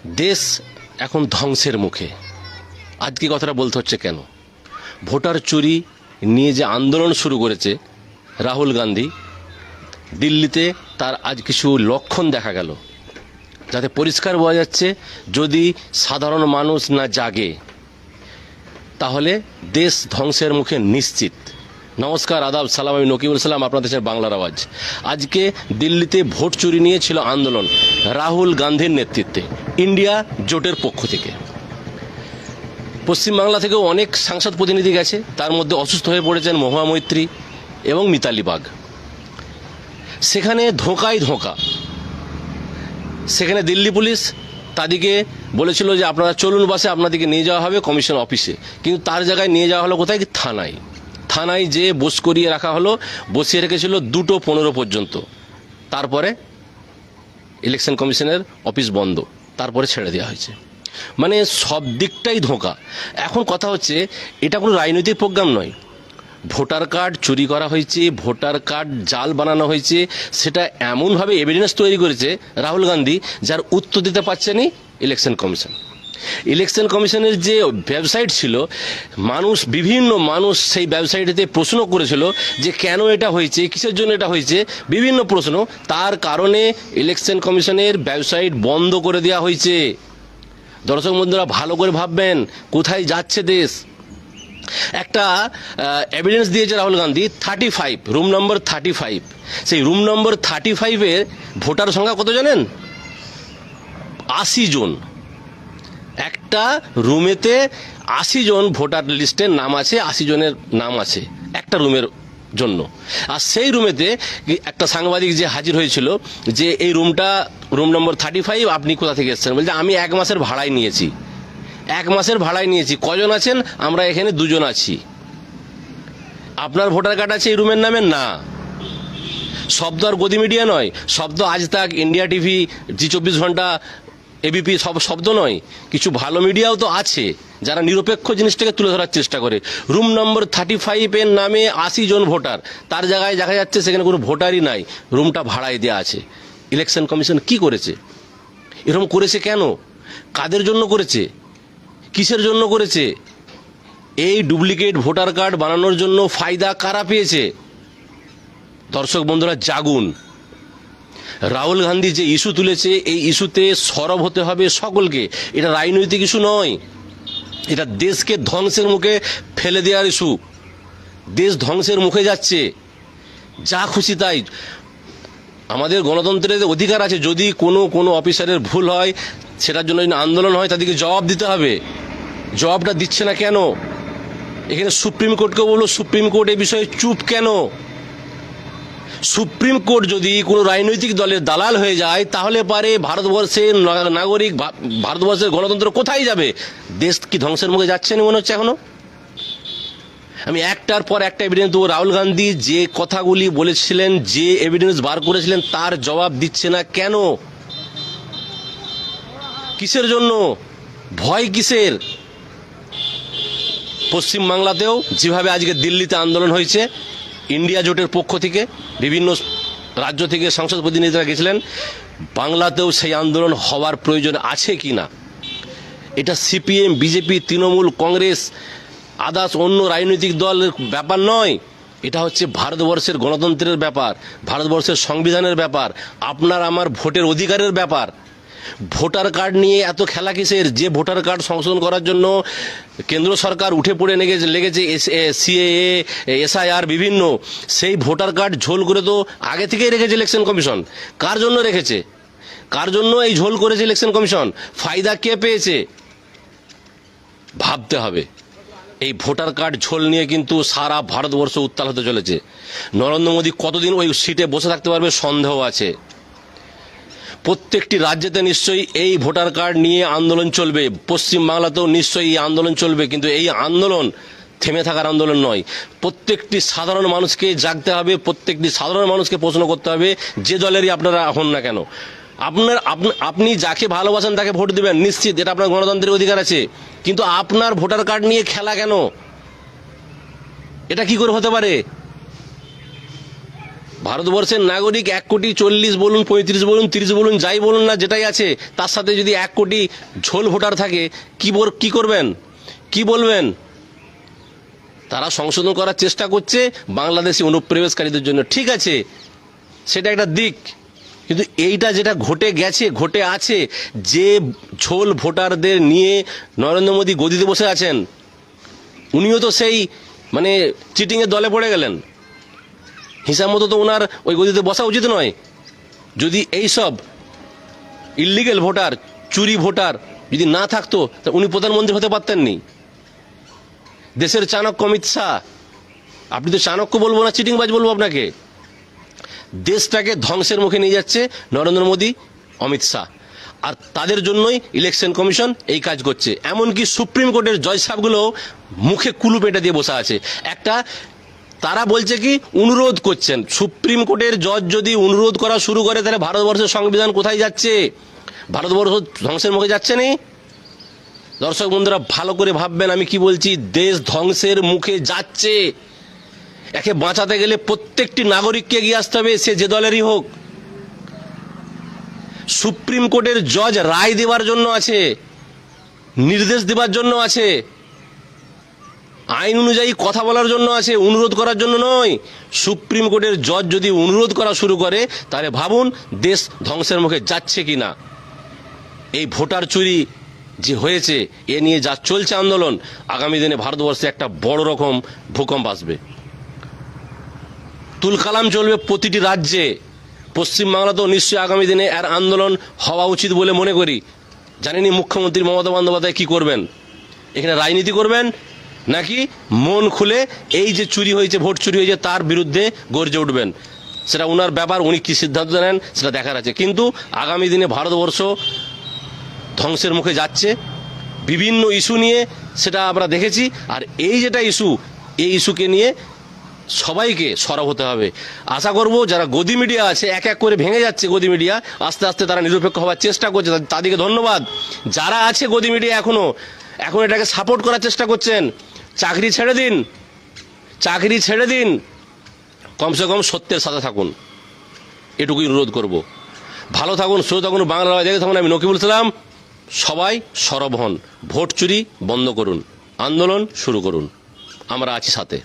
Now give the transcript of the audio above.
দেশ এখন ধ্বংসের মুখে। আজকে কথাটা বলতে হচ্ছে কেন? ভোটার চুরি নিয়ে যে আন্দোলন শুরু করেছে রাহুল গান্ধী, দিল্লিতে তার আজ কিছু লক্ষণ দেখা গেল, যাতে পরিষ্কার বোঝা যাচ্ছে যদি সাধারণ মানুষ না জাগে তাহলে দেশ ধ্বংসের মুখে নিশ্চিত। নমস্কার, আদাব, সালাম, আমি নকিবুল সালাম, আপনাদের দেশের বাংলার আওয়াজ। আজকে দিল্লিতে ভোট চুরি নিয়ে ছিল আন্দোলন রাহুল গান্ধীর নেতৃত্বে, ইন্ডিয়া জোটের পক্ষ থেকে। পশ্চিমবাংলা থেকেও অনেক সাংসদ প্রতিনিধি গেছে, তার মধ্যে অসুস্থ হয়ে পড়েছেন মহুয়া মৈত্রী এবং মিতালি বাগ। সেখানে ধোঁকায় ধোঁকা। সেখানে দিল্লি পুলিশ তাদেরকে বলেছিল যে আপনারা চলুন বাসে, আপনাদেরকে নিয়ে যাওয়া হবে কমিশন অফিসে, কিন্তু তার জায়গায় নিয়ে যাওয়া হলো কোথায়? থানায়। থানায় যে বস করিয়ে রাখা হলো, বসিয়ে রেখেছিল 2:15 পর্যন্ত। তারপরে ইলেকশন কমিশনের অফিস বন্ধ, তারপরে ছেড়ে দেওয়া হয়েছে। মানে সব দিকটাই ধোঁকা। এখন কথা হচ্ছে, এটা কোনো রাজনৈতিক প্রোগ্রাম নয়। ভোটার কার্ড চুরি করা হয়েছে, ভোটার কার্ড জাল বানানো হয়েছে, সেটা এমনভাবে এভিডেন্স তৈরি করেছে রাহুল গান্ধী, যার উত্তর দিতে পারছেনি ইলেকশন কমিশন। ইলেকশন কমিশনের যে ওয়েবসাইট ছিল, বিভিন্ন মানুষ সেই ওয়েবসাইটেতে প্রশ্ন করেছিল যে কেন এটা হয়েছে, কিসের জন্য এটা হয়েছে, বিভিন্ন প্রশ্ন। তার কারণে ইলেকশন কমিশনের ওয়েবসাইট বন্ধ করে দেওয়া হয়েছে। দর্শক বন্ধুরা, ভালো করে ভাববেন কোথায় যাচ্ছে দেশ। একটা এভিডেন্স দিয়েছে রাহুল গান্ধী, 35 রুম নম্বর 35। সেই রুম নম্বর 35-এর ভোটার সংখ্যা কত জানেন? 80 জন। একটা রুমেতে 80 জন ভোটার লিস্টের নাম আছে, 80 জনের নাম আছে একটা রুমের জন্য। আর সেই রুমেতে একটা সাংবাদিক যে হাজির হয়েছিল যে এই রুম নম্বর 35, আপনি কোথা থেকে এসেছেন? বলছে আমি 1 মাসের ভাড়ায় নিয়েছি। 1 মাসের ভাড়ায় নিয়েছি। কজন আছেন? আমরা এখানে 2 জন আছি। আপনার ভোটার কার্ড আছে এই রুমের নামে? না। শব্দ আর গদি মিডিয়া নয়, শব্দ আজ তাক, ইন্ডিয়া টিভি, জি24 ঘন্টা, এবিপি, সব শব্দ নয়। কিছু ভালো মিডিয়াও তো আছে যারা নিরপেক্ষ জিনিসটাকে তুলে ধরার চেষ্টা করে। রুম নম্বর 35-এর নামে 80 জন ভোটার, তার জায়গায় দেখা যাচ্ছে সেখানে কোনো ভোটারই নাই, রুমটা ভাড়ায় দেওয়া আছে। ইলেকশন কমিশন কি করেছে? এরকম করেছে কেন? কাদের জন্য করেছে? কিসের জন্য করেছে? এই ডুপ্লিকেট ভোটার কার্ড বানানোর জন্য ফায়দা কারা পেয়েছে? দর্শক বন্ধুরা, জাগুন। রাহুল গান্ধী যে ইস্যু তুলেছে, এই ইস্যুতে সরব হতে হবে সকলকে। এটা রাজনৈতিক ইস্যু নয়, এটা দেশকে ধ্বংসের মুখে ফেলে দেওয়ার ইস্যু। দেশ ধ্বংসের মুখে যাচ্ছে, যা খুশি তাই। আমাদের গণতন্ত্রের অধিকার আছে, যদি কোনো অফিসারের ভুল হয়, সেটার জন্য আন্দোলন হয়, তাদেরকে জবাব দিতে হবে। জবাবটা দিচ্ছে না কেন? এখানে সুপ্রিম কোর্টকে বললো, সুপ্রিম কোর্ট এই বিষয়ে চুপ কেন? সুপ্রিম কোর্ট যদি কোনো রাজনৈতিক দলের দালাল হয়ে যায়, তাহলে পারে ভারতবর্ষের নাগরিক, ভারতবর্ষের গণতন্ত্র কোথায় যাবে? দেশ কি ধ্বংসের মুখে যাচ্ছে না মনে হচ্ছে এখনো? আমি একটার পর একটা এভিডেন্স দেবো। রাহুল গান্ধী যে কথাগুলি বলেছিলেন, যে এভিডেন্স বার করেছিলেন, তার জবাব দিচ্ছে না কেন? কিসের জন্য? ভয় কিসের? পশ্চিমবাংলাতেও যেভাবে আজকে দিল্লিতে আন্দোলন হয়েছে, ইন্ডিয়া জোটের পক্ষ থেকে বিভিন্ন রাজ্য থেকে সংসদ প্রতিনিধিরা গেছিলেন, বাংলাতেও সেই আন্দোলন হওয়ার প্রয়োজন আছে কি না? এটা CPM, BJP, Trinamool, Congress, others অন্য রাজনৈতিক দলের ব্যাপার নয়। এটা হচ্ছে ভারতবর্ষের গণতন্ত্রের ব্যাপার, ভারতবর্ষের সংবিধানের ব্যাপার, আপনার আমার ভোটের অধিকারের ব্যাপার। ভোটার কার্ড নিয়ে এত খেলা কিসের? যে ভোটার কার্ড সংশোধন করার জন্য কেন্দ্র সরকার উঠে পড়ে লেগেছে, সিএএ, এসআইআর বিভিন্ন, সেই ভোটার কার্ড ঝোল করে তো আগে থেকেই রেখেছে ইলেকশন কমিশন। কার জন্য রেখেছে? কার জন্য এই ঝোল করেছে ইলেকশন কমিশন? ফায়দা কে পেয়েছে? ভাবতে হবে। এই ভোটার কার্ড ঝোল নিয়ে কিন্তু সারা ভারতবর্ষ উত্তাল হতে চলেছে। নরেন্দ্র মোদী কতদিন ওই সিটে বসে থাকতে পারবে সন্দেহ আছে। প্রত্যেকটি রাজ্যেতে নিশ্চয়ই এই ভোটার কার্ড নিয়ে আন্দোলন চলবে, পশ্চিমবাংলাতেও নিশ্চয়ই এই আন্দোলন চলবে, কিন্তু এই আন্দোলন থেমে থাকার আন্দোলন নয়। প্রত্যেকটি সাধারণ মানুষকে জাগতে হবে, প্রত্যেকটি সাধারণ মানুষকে প্রশ্ন করতে হবে, যে দলেরই আপনারা হন না কেন। আপনি যাকে ভালোবাসেন তাকে ভোট দেবেন, নিশ্চিত, এটা আপনার গণতান্ত্রিক অধিকার আছে, কিন্তু আপনার ভোটার কার্ড নিয়ে খেলা কেন? এটা কি করে হতে পারে? ভারতবর্ষের নাগরিক 1,40,00,000 বলুন, 35 বলুন, 30 বলুন, যাই বলুন না, যেটাই আছে, তার সাথে যদি 1 কোটি ঝোল ভোটার থাকে, কি করবেন, কি বলবেন? তারা সংশোধন করার চেষ্টা করছে বাংলাদেশি অনুপ্রবেশকারীদের জন্য, ঠিক আছে, সেটা একটা দিক। কিন্তু এইটা যেটা ঘটে আছে, যে ঝোল ভোটারদের নিয়ে নরেন্দ্র মোদী গদিতে বসে আছেন, উনিও তো সেই মানে চিটিংয়ের দলে পড়ে গেলেন। হিসাব মতো তো ওনার ওই গদিতে বসা উচিত নয়। যদি এইসব ইল্লিগেল ভোটার, চুরি ভোটার যদি না থাকতো, তা উনি প্রধানমন্ত্রী হতে পারতেননি। দেশের চাণক্য অমিত শাহ, আপনি তো চাণক্য বলবো না, চিটিংবাজ বলবো আপনাকে। দেশটাকে ধ্বংসের মুখে নিয়ে যাচ্ছে নরেন্দ্র মোদী, অমিত শাহ, আর তাদের জন্যই ইলেকশন কমিশন এই কাজ করছে। এমনকি সুপ্রিম কোর্টের জজ সাহেবগুলো মুখে কুলু পেটে দিয়ে বসে আছে। তারা বলছে কি, অনুরোধ করছেন, সুপ্রিম কোর্টের জজ যদি অনুরোধ করা শুরু করে, তাহলে ভারতবর্ষের সংবিধান কোথায় যাচ্ছে? ভারতবর্ষ ধ্বংসের মুখে যাচ্ছে না? দর্শক বন্ধুরা ভালো করে ভাববেন আমি কি বলছি। দেশ ধ্বংসের মুখে যাচ্ছে। একে বাঁচাতে গেলে প্রত্যেকটি নাগরিককে এগিয়ে আসতে হবে, সে যে দলেরই হোক। সুপ্রিম কোর্টের জজ রায় দেওয়ার জন্য আছে, নির্দেশ দেওয়ার জন্য আছে, আইন অনুযায়ী কথা বলার জন্য আছে, অনুরোধ করার জন্য নয়। সুপ্রিম কোর্টের জজ যদি অনুরোধ করা শুরু করে, তাহলে ভাবুন দেশ ধ্বংসের মুখে যাচ্ছে কিনা। এই ভোটার চুরি যে হয়েছে, এ নিয়ে যা চলছে আন্দোলন, আগামী দিনে ভারতবর্ষে একটা বড় রকম ভূকম্প আসবে। তুলকালাম চলবে প্রতিটি রাজ্যে। পশ্চিমবাংলাতেও নিশ্চয়ই আগামী দিনে এর আন্দোলন হওয়া উচিত বলে মনে করি। জানেনি মুখ্যমন্ত্রী মমতা বন্দ্যোপাধ্যায় কি করবেন? এখানে রাজনীতি করবেন, নাকি মন খুলে এই যে চুরি হয়েছে, ভোট চুরি হয়েছে, তার বিরুদ্ধে গর্জে উঠবেন? সেটা ওনার ব্যাপার, উনি কি সিদ্ধান্ত নেন সেটা দেখার আছে। কিন্তু আগামী দিনে ভারতবর্ষ ধ্বংসের মুখে যাচ্ছে বিভিন্ন ইস্যু নিয়ে, সেটা আমরা দেখেছি। আর এই যেটা ইস্যু, এই ইস্যুকে নিয়ে সবাইকে সরব হতে হবে। আশা করব যারা গদি মিডিয়া আছে, এক এক করে ভেঙে যাচ্ছে গদি মিডিয়া, আস্তে আস্তে তারা নিরপেক্ষ হওয়ার চেষ্টা করছে, তাদেরকে ধন্যবাদ। যারা আছে গদি মিডিয়া এখন এটাকে সাপোর্ট করার চেষ্টা করছেন, চাকরি ছেড়ে দিন, কমসে কম সত্যের সাথে থাকুন, এটুকুই অনুরোধ করব। ভালো থাকুন, সুস্থ থাকুন, বাংলা দেখে থাকুন। আমি নকিবুল ইসলাম। সবাই সরব হন, ভোট চুরি বন্ধ করুন, আন্দোলন শুরু করুন, আমরা আছি সাথে।